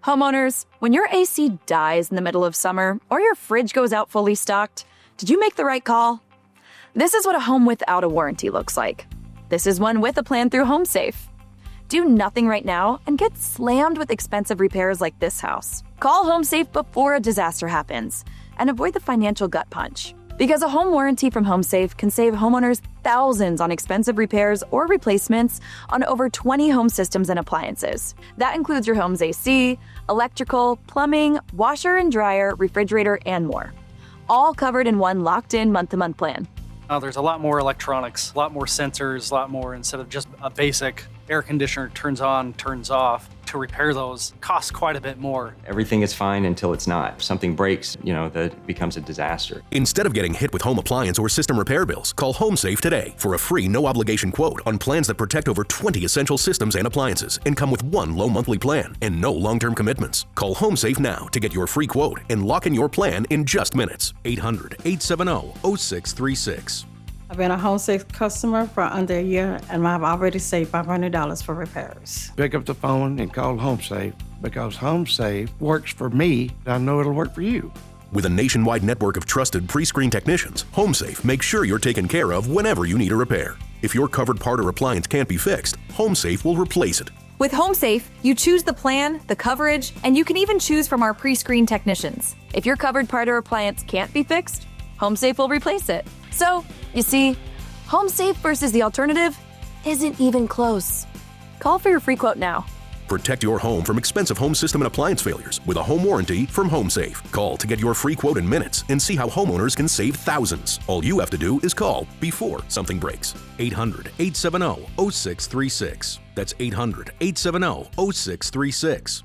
Homeowners, when your AC dies in the middle of summer or your fridge goes out fully stocked, did you make the right call? This is what a home without a warranty looks like. This is one with a plan through HomeSafe. Do nothing right now and get slammed with expensive repairs like this house. Call HomeSafe before a disaster happens and avoid the financial gut punch. Because a home warranty from HomeSafe can save homeowners thousands on expensive repairs or replacements on over 20 home systems and appliances. That includes your home's AC, electrical, plumbing, washer and dryer, refrigerator, and more. All covered in one locked-in month-to-month plan. There's a lot more electronics, a lot more sensors, a lot more instead of just a basic air conditioner turns on, turns off. To repair those costs quite a bit more. Everything is fine until it's not. If something breaks, that becomes a disaster. Instead of getting hit with home appliance or system repair bills, call HomeSafe today for a free no-obligation quote on plans that protect over 20 essential systems and appliances and come with one low monthly plan and no long-term commitments. Call HomeSafe now to get your free quote and lock in your plan in just minutes. 800-870-0636. I've been a HomeSafe customer for under a year, and I've already saved $500 for repairs. Pick up the phone and call HomeSafe because HomeSafe works for me. I know it'll work for you. With a nationwide network of trusted pre-screened technicians, HomeSafe makes sure you're taken care of whenever you need a repair. If your covered part or appliance can't be fixed, HomeSafe will replace it. With HomeSafe, you choose the plan, the coverage, and you can even choose from our pre-screened technicians. If your covered part or appliance can't be fixed, HomeSafe will replace it. So, you see, HomeSafe versus the alternative isn't even close. Call for your free quote now. Protect your home from expensive home system and appliance failures with a home warranty from HomeSafe. Call to get your free quote in minutes and see how homeowners can save thousands. All you have to do is call before something breaks. 800-870-0636. That's 800-870-0636.